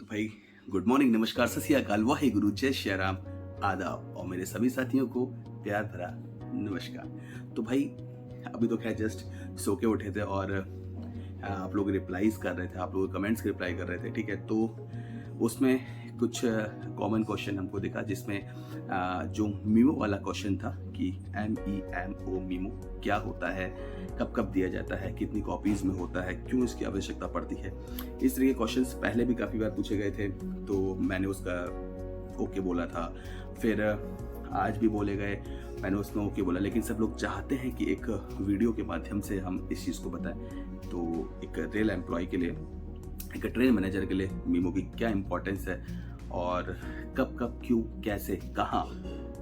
तो भाई good morning, नमस्कार, सत श्री अकाल, वाहेगुरु, जय श्री राम, आदाब और मेरे सभी साथियों को प्यार भरा नमस्कार। तो भाई अभी तो खैर जस्ट सो के उठे थे और आप लोग रिप्लाईज कर रहे थे, आप लोग कमेंट्स के रिप्लाई कर रहे थे, ठीक है। तो उसमें कुछ कॉमन क्वेश्चन हमको दिखा जिसमें जो मीमो वाला क्वेश्चन था कि MEMO मीमो क्या होता है, कब कब दिया जाता है, कितनी कॉपीज में होता है, क्यों इसकी आवश्यकता पड़ती है। इस तरह के क्वेश्चंस पहले भी काफ़ी बार पूछे गए थे, तो मैंने उसका ओके बोला था। फिर आज भी बोले गए, मैंने उसमें ओके बोला, लेकिन सब लोग चाहते हैं कि एक वीडियो के माध्यम से हम इस चीज़ को बताएं। तो एक रियल एम्प्लॉय के लिए, एक ट्रेन मैनेजर के लिए मीमो की क्या इंपॉर्टेंस है और कब कब, क्यों, कैसे, कहाँ,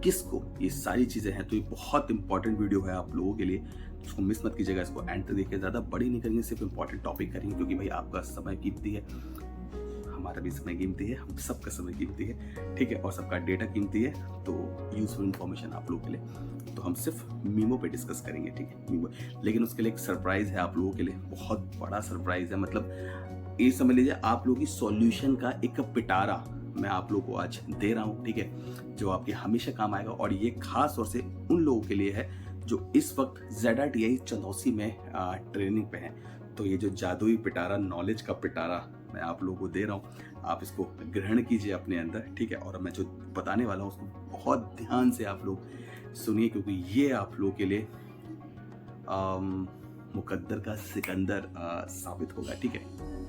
किसको, ये सारी चीज़ें हैं। तो ये बहुत इंपॉर्टेंट वीडियो है आप लोगों के लिए, इसको मिस मत कीजिएगा। इसको एंड तक देखिए, ज़्यादा बड़ी नहीं करेंगे, सिर्फ इंपॉर्टेंट टॉपिक करेंगे, क्योंकि भाई आपका समय कीमती है, हमारा भी समय कीमती है, हम सबका समय कीमती है, ठीक है, और सबका डेटा कीमती है। तो यूजफुल इन्फॉर्मेशन आप लोगों के लिए, तो हम सिर्फ मीमो पे डिस्कस करेंगे, ठीक है, मीमो। लेकिन उसके लिए एक सरप्राइज है आप लोगों के लिए, बहुत बड़ा सरप्राइज है। मतलब ये समझ लीजिए आप लोगों की सॉल्यूशन का एक पिटारा मैं आप लोगों को आज दे रहा हूँ, ठीक है, जो आपके हमेशा काम आएगा। और ये खास तौर से उन लोगों के लिए है जो इस वक्त ZRTI चंदौसी में ट्रेनिंग पे हैं। तो ये जो जादुई पिटारा, नॉलेज का पिटारा मैं आप लोगों को दे रहा हूँ, आप इसको ग्रहण कीजिए अपने अंदर, ठीक है। और मैं जो बताने वाला हूँ उसको बहुत ध्यान से आप लोग सुनिए, क्योंकि ये आप लोगों के लिए मुकद्दर का सिकंदर साबित होगा, ठीक है।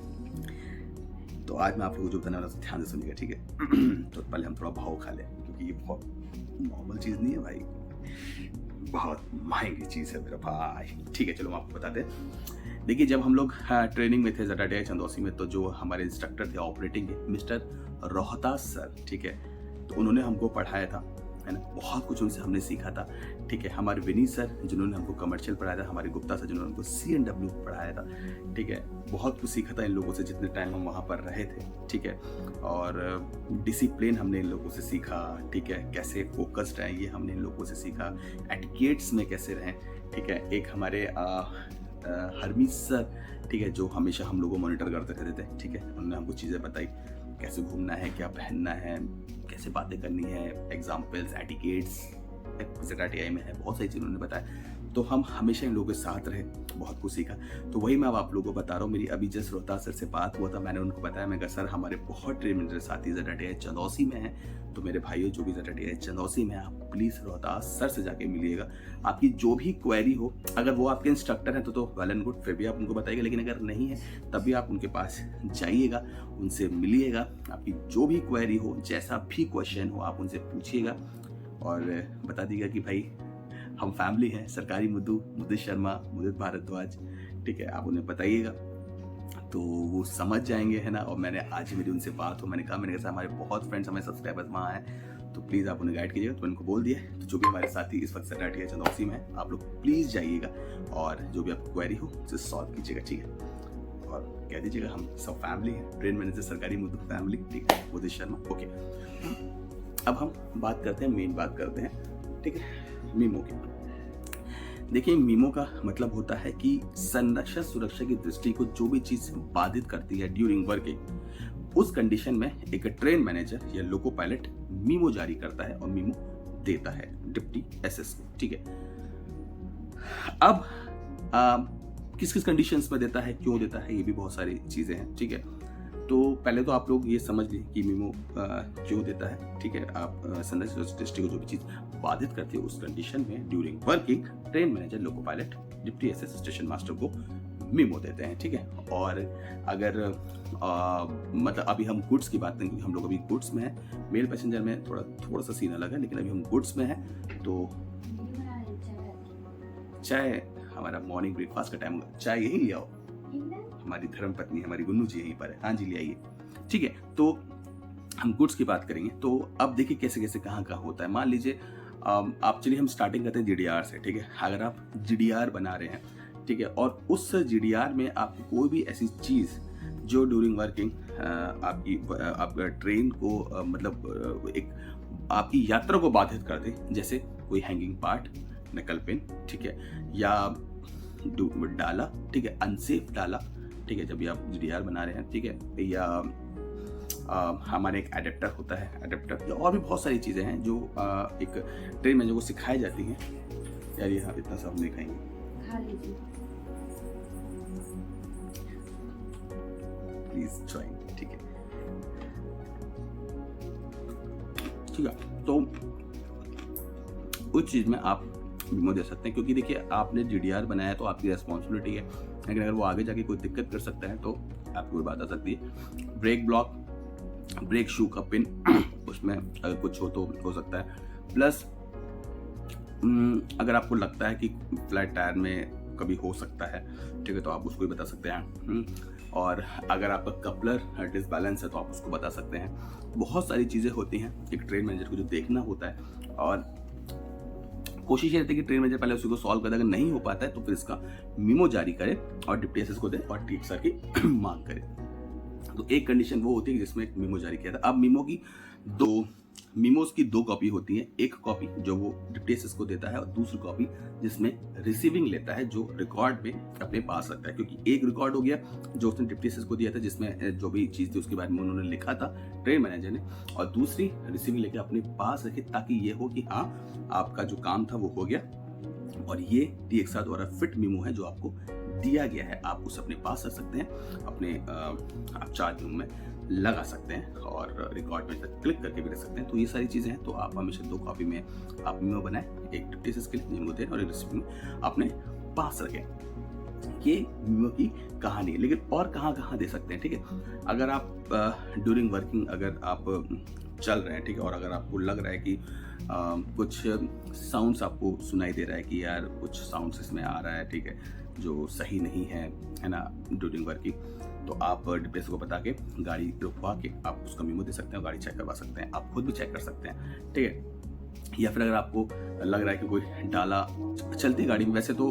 तो आज मैं आप लोगों को जो बताने वाला हूँ ध्यान से सुनिएगा, ठीक है। तो पहले हम थोड़ा भाव खा लें, क्योंकि ये बहुत नॉर्मल चीज़ नहीं है भाई, बहुत महंगी चीज़ है मेरा भाई, ठीक है। चलो हम आपको बताते हैं। देखिए, जब हम लोग ट्रेनिंग में थे ZRTI चंदौसी में, तो जो हमारे इंस्ट्रक्टर थे ऑपरेटिंग के, मिस्टर रोहतास सर, ठीक है, तो उन्होंने हमको पढ़ाया था, है ना, बहुत कुछ उनसे हमने सीखा था, ठीक है। हमारे विनीत सर जिन्होंने हमको कमर्शियल पढ़ाया था, हमारे गुप्ता सर जिन्होंने हमको CNW पढ़ाया था, ठीक है, बहुत कुछ सीखा था इन लोगों से जितने टाइम हम वहाँ पर रहे थे, ठीक है। और डिसिप्लिन हमने इन लोगों से सीखा, ठीक है, कैसे फोकस्ड हैं ये हमने इन लोगों से सीखा, एटिकेट्स में कैसे रहें, ठीक है। एक हमारे हरमीत सर, ठीक है, जो हमेशा हम लोगों को मॉनिटर करते रहते थे, ठीक है, उन्होंने हमको चीज़ें बताई, कैसे घूमना है, क्या पहनना है, कैसे बातें करनी है, एग्जाम्पल्स, एटिकेट्स ZRTI में है, बहुत सारी चीज़ें उन्होंने बताया। तो हम हमेशा इन लोगों के साथ रहे, बहुत कुछ सीखा। तो वही मैं अब आप लोगों को बता रहा हूँ। मेरी अभी जस्ट रोहतास सर से बात हुआ था, मैंने उनको बताया, मैं कहा सर हमारे बहुत ट्रेन साथी ZRTI चंदौसी में हैं, तो मेरे भाइयों जो भी ZRTI चंदौसी में हैं, आप प्लीज़ रोहतास सर से जाके मिलिएगा। आपकी जो भी क्वेरी हो, अगर वो आपके इंस्ट्रक्टर हैं तो वेल एंड गुड, फिर भी आप उनको बताइएगा, लेकिन अगर नहीं है तब भी आप उनके पास जाइएगा, उनसे मिलिएगा। आपकी जो भी क्वेरी हो, जैसा भी क्वेश्चन हो, आप उनसे पूछिएगा और बता दीजिएगा कि भाई हम फैमिली हैं, सरकारी मुदित शर्मा, मुदित भारद्वाज, ठीक है, आप उन्हें बताइएगा तो वो समझ जाएंगे, है ना। और मैंने आज मेरी उनसे बात हो, मैंने कहा हमारे बहुत फ्रेंड्स, हमारे सब्सक्राइबर्स वहाँ हैं, तो प्लीज़ आप उन्हें गाइड कीजिएगा। तो इनको बोल दिया, तो जो भी हमारे साथी इस वक्त ZRTI चंदौसी में है, आप लोग प्लीज़ जाइएगा और जो भी आपको क्वेरी हो उसे सॉल्व कीजिएगा, ठीक है। और कह दीजिएगा हम सब फैमिली हैं, ट्रेन मैनेजर सरकारी मुदित फैमिली, ठीक है, मुदित शर्मा, ओके। अब हम बात करते हैं, मेन बात करते हैं, ठीक है, मीमो की। देखिए, मीमो का मतलब होता है कि संरक्षण सुरक्षा की दृष्टि को जो भी चीज बाधित करती है ड्यूरिंग वर्किंग, उस कंडीशन में एक ट्रेन मैनेजर या लोको पायलट मीमो जारी करता है और मीमो देता है डिप्टी SS को, ठीक है। अब किस किस कंडीशंस में देता है, क्यों देता है, ये भी बहुत सारी चीजें हैं, ठीक है। तो पहले तो आप लोग ये समझ लीजिए कि मीमो क्यों देता है, ठीक है। आप संरक्षण दृष्टि को जो भी चीज़ बाधित करती है, उस कंडीशन में during working train manager, loco pilot, deputy SS station master को मीमो देते हैं, ठीक है। और अगर मतलब अभी हम गुड्स की बात करेंगे, हम लोग अभी गुड्स में है, मेल पैसेंजर में थोड़ा सा सीन अलग है, लेकिन अभी हम गुड्स में है। तो चाय, हमारा मॉर्निंग ब्रेकफास्ट का टाइम होगा, चाय यही ले आओ, हमारी धर्म पत्नी हमारी गुन्नू जी यहीं पर है, हाँ जी ले आइए, ठीक है। तो हम गुड्स की बात करेंगे। तो अब देखिए कैसे कैसे कहाँ होता है। मान लीजिए आप, चलिए हम स्टार्टिंग करते हैं GDR से, ठीक है। अगर आप GDR बना रहे हैं, ठीक है, और उस GDR में आपको कोई भी ऐसी चीज़ जो ड्यूरिंग वर्किंग आपका ट्रेन को मतलब एक आपकी यात्रा को बाधित कर दे, जैसे कोई हैंगिंग पार्ट, नकल पेन, ठीक है, या डाला, ठीक है, अनसेफ डाला, ठीक है, जब भी आप GDR बना रहे हैं, ठीक है, या हमारे एक एडेप्टर होता है, एडेप्टर या और भी बहुत सारी चीज़ें हैं जो एक ट्रेन मैनेजर को सिखाई जाती हैं। यार ये हाँ इतना सब नहीं खाएंगे, खा लीजिए। Please join. ठीक है, ठीक है। तो उस चीज़ में आप मीमो दे सकते हैं, क्योंकि देखिए आपने जीडीआर बनाया है तो आपकी रेस्पॉन्सिबिलिटी है, लेकिन अगर वो आगे जाके कोई दिक्कत कर सकता है तो आपको कोई बात आ सकती है। ब्रेक ब्लॉक, ब्रेक शू का पिन उसमें अगर कुछ हो तो हो सकता है। प्लस अगर आपको लगता है कि फ्लैट टायर में कभी हो सकता है, ठीक है, तो आप उसको भी बता सकते हैं। और अगर आपका कपलर डिसबैलेंस है तो आप उसको बता सकते हैं। बहुत सारी चीज़ें होती हैं एक ट्रेन मैनेजर को जो देखना होता है, और कोशिश ये रहती है कि ट्रेन मैनेजर पहले उसी को सॉल्व करे। अगर नहीं हो पाता है तो फिर इसका मीमो जारी करे और डिप्टी एसएस को दे और टीएक्सआर की मांग करे। तो एक कंडीशन वो होती है जिसमें एक मीमो जारी किया था। अब मीमोस की दो कॉपी होती है, एक कॉपी जो वो डिप्टी एसएस को देता है और दूसरी कॉपी जिसमें रिसीविंग लेता है, जो रिकॉर्ड में अपने पास रखता है। क्योंकि एक रिकॉर्ड हो गया जो उसने डिप्टी एसएस को दिया था, जिसमें जो भी चीज़ थी उसके बारे में उन्होंने लिखा था ट्रेन मैनेजर ने, और दूसरी रिसीविंग लेके अपने पास रखे, ताकि ये हो कि हाँ आपका जो काम था वो हो गया और ये टीएक्सआर द्वारा फिट मीमो है जो आपको दिया गया है। आप उसे अपने पास रख सकते हैं, अपने आप चार्ज रूम में लगा सकते हैं और रिकॉर्ड में क्लिक करके भी रख सकते हैं। तो ये सारी चीज़ें हैं। तो आप हमेशा दो कॉपी में आप मीमो बनाएं, एक डिप्टी एसएस के लिए मीमो दें और एक रिसीविंग अपने पास रखें। ये मीमो की कहानी है। लेकिन और कहाँ दे सकते हैं, ठीक है। अगर आप ड्यूरिंग वर्किंग अगर आप चल रहे हैं, ठीक है, और अगर आपको लग रहा है कि कुछ साउंड्स आपको सुनाई दे रहा है कि यार कुछ साउंड्स इसमें आ रहा है, ठीक है, जो सही नहीं है ना, ड्यूरिंग वर्किंग, तो आप डिप्टी एसएस को बता के गाड़ी रुकवा के आप उसका मीमो दे सकते हैं और गाड़ी चेक करवा सकते हैं। आप खुद भी चेक कर सकते हैं, ठीक है। या फिर अगर आपको लग रहा है कि कोई डाला चलती गाड़ी में, वैसे तो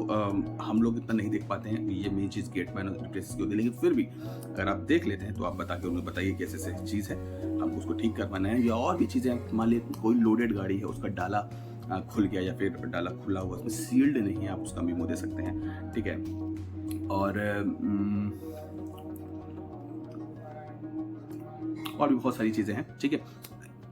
हम लोग इतना नहीं देख पाते हैं, ये मेन चीज़ गेटमैन और डिप्टी एसएस की होती है, लेकिन फिर भी अगर आप देख लेते हैं तो आप बता के उन्हें बताइए कैसे से चीज़ है, आपको उसको ठीक करवाना है। या और भी चीज़ें, मान लीजिए कोई लोडेड गाड़ी है, उसका डाला खुल गया या फिर डाला खुला हुआ, उसमें सील्ड नहीं है, आप उसका मीमो दे सकते हैं, ठीक है। और भी बहुत सारी चीज़ें हैं, ठीक है।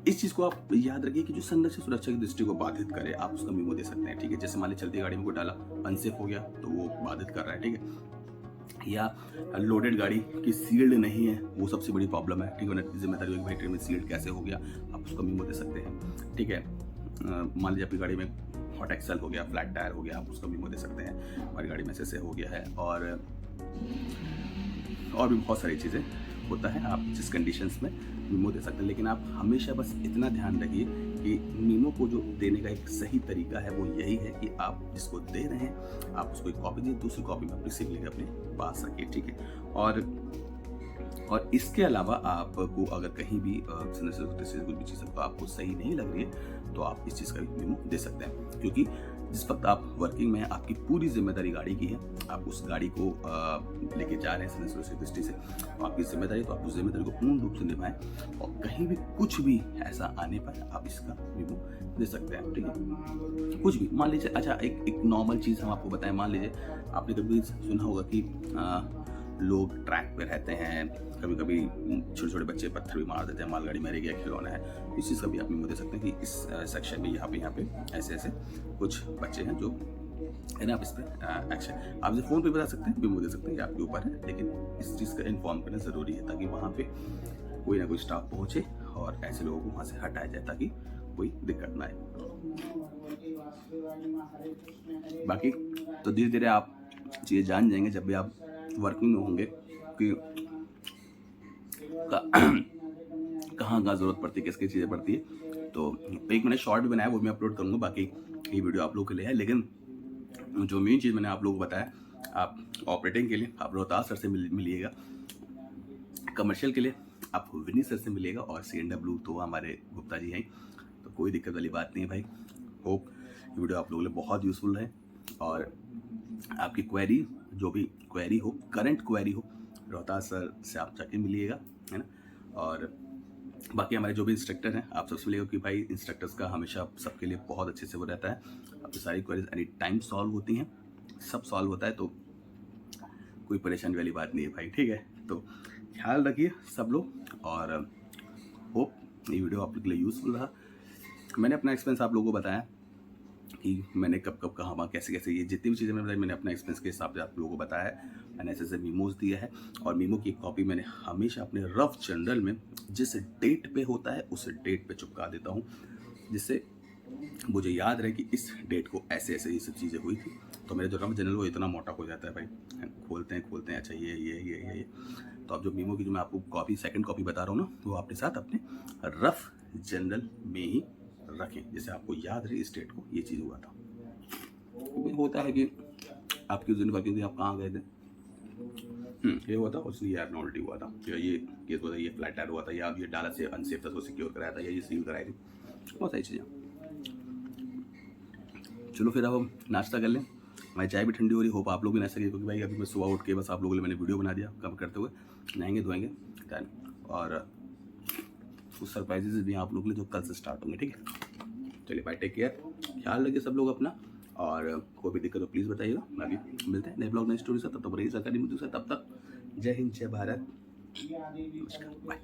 इस चीज़ को आप याद रखिए कि जो संरक्षण सुरक्षा की दृष्टि को बाधित करे, आप उसका मीमो दे सकते हैं, ठीक है। जैसे मान लीजिए चलती गाड़ी में कोई डाला अनसेफ हो गया तो वो बाधित कर रहा है, ठीक है। या लोडेड गाड़ी की सील्ड नहीं है, वो सबसे बड़ी प्रॉब्लम है, ठीक है। जिम्मेदारी होगी भाई ट्रेन में सील्ड कैसे हो गया, आप उसका मीमो दे सकते हैं, ठीक है। मान लीजिए आपकी गाड़ी में हॉट एक्सल हो गया, फ्लैट टायर हो गया, आप उसका मीमो दे सकते हैं, हमारी गाड़ी में ऐसे हो गया है। और भी बहुत सारी चीज़ें होता है, आप जिस कंडीशंस में मीमो दे सकते हैं। लेकिन आप हमेशा बस इतना ध्यान रखिए कि मीमो को जो देने का एक सही तरीका है वो यही है कि आप जिसको दे रहे हैं आप उसको एक कॉपी दीजिए, दूसरी कॉपी में अपनी सिग्नेचर अपने पास रखिए, ठीक है। और इसके अलावा आपको अगर कहीं भी कोई भी चीज़ आपको सही नहीं लग रही है तो आप इस चीज़ का भी मीमो दे सकते हैं, क्योंकि जिस वक्त आप वर्किंग में हैं आपकी पूरी जिम्मेदारी गाड़ी की है, आप उस गाड़ी को लेके जा रहे हैं सुरक्षा दृष्टि से, तो आपकी जिम्मेदारी, तो आप उस जिम्मेदारी को पूर्ण रूप से निभाएं और कहीं भी कुछ भी ऐसा आने पर आप इसका मीमो दे सकते हैं, ठीक है। कुछ भी मान लीजिए, अच्छा एक नॉर्मल चीज़ हम आपको बताएं, मान लीजिए आपने कभी सुना होगा कि लोग ट्रैक पे रहते हैं, कभी कभी छोटे छोटे बच्चे पत्थर भी मार देते हैं, मालगाड़ी में रह गया खिलौना है, इस चीज़ का भी आप मीमो दे सकते हैं कि इस सेक्शन में यहाँ पे ऐसे कुछ बच्चे हैं जो है ना, आप इस पर एक्शन आप जो फ़ोन पे बता सकते हैं, मीमो दे सकते हैं, ये आपके ऊपर है, लेकिन इस चीज़ का इन्फॉर्म करना ज़रूरी है ताकि वहाँ पे कोई ना कोई स्टाफ पहुँचे और ऐसे लोगों को वहाँ से हटाया जाए ताकि कोई दिक्कत ना आए। बाकी तो धीरे धीरे आप चीज़ें जान जाएंगे जब भी आप वर्किंग में होंगे कि कहाँ ज़रूरत पड़ती है, किसकी चीज़ें पड़ती है। तो एक मैंने शॉर्ट भी बनाया, वो मैं अपलोड करूँगा, बाकी ये वीडियो आप लोगों के लिए है। लेकिन जो मेन चीज़ मैंने आप लोगों को बताया, आप ऑपरेटिंग के लिए आप रोहतास सर से मिलिएगा, कमर्शियल के लिए आप विनी सर से मिलिएगा, और CNW तो हमारे गुप्ता जी हैं, तो कोई दिक्कत वाली बात नहीं है भाई। होप ये वीडियो आप लोगों के लिए बहुत यूज़फुल है, और आपकी क्वेरी जो भी क्वेरी हो, करंट क्वेरी हो, रोहतास सर से आप जाके मिलिएगा, है ना। और बाकी हमारे जो भी इंस्ट्रक्टर हैं आप सबसे मिलेगा कि भाई इंस्ट्रक्टर्स का हमेशा सबके लिए बहुत अच्छे से वो रहता है, आपकी सारी क्वेरीज एनी टाइम सॉल्व होती हैं, सब सॉल्व होता है, तो कोई परेशानी वाली बात नहीं है भाई, ठीक है। तो ख्याल रखिए सब लोग, और होप ये वीडियो आप लोग के लिए यूज़फुल रहा। मैंने अपना एक्सपीरियंस आप लोगों को बताया कि मैंने कब कब कहाँ वहाँ कैसे कैसे, ये जितनी भी चीज़ें मैंने बताई मैंने अपना एक्सपीरियंस के हिसाब से आप लोगों को बताया है। मैंने ऐसे ऐसे मीमोज दिया है और मीमो की एक कॉपी मैंने हमेशा अपने रफ जर्नल में जिस डेट पे होता है उस डेट पे चिपका देता हूँ, जिससे मुझे याद रहे कि इस डेट को ऐसे ऐसे ये सब चीज़ें हुई थी। तो मेरा जो रफ जर्नल वो इतना मोटा हो जाता है भाई, खोलते हैं अच्छा ये। तो अब जो मीमो की जो मैं आपको कॉपी सेकंड कॉपी बता रहा हूँ ना, वो अपने साथ अपने रफ जर्नल में ही रखें, जैसे आपको याद रहे इस डेट को ये चीज़ हुआ था। क्योंकि होता है कि आपकी उस दिन का, क्योंकि आप कहाँ गए थे, ये हुआ था उसने ये एबनॉर्मलिटी हुआ था, या ये केस हुआ था, ये फ्लैट टायर हुआ था, या ये डाला से अनसेफ था उसको सिक्योर कराया था, या ये सील कराई थी, बहुत सारी चीज़ें। चलो फिर अब हम नाश्ता कर लें, हमारी चाय भी ठंडी हो रही, होप आप लोग भी नाश्ता कीजिए, क्योंकि भाई अभी मैं सुबह उठ के बस आप लोगों के लिए मैंने वीडियो बना दिया कम करते हुए, नहाएंगे धोएंगे डन। और कुछ सरप्राइजेज भी आप लोगों के लिए जो कल से स्टार्ट होंगे, ठीक है। चलिए बाय, टेक केयर, ख्याल रखिए सब लोग अपना, और कोई भी दिक्कत हो प्लीज़ बताइएगा। मैं भी मिलते हैं नए ब्लॉग नई स्टोरी से, तब तक रहिए सरकारी मुद्दों से, तब तक जय हिंद जय भारत, नमस्कार बाय।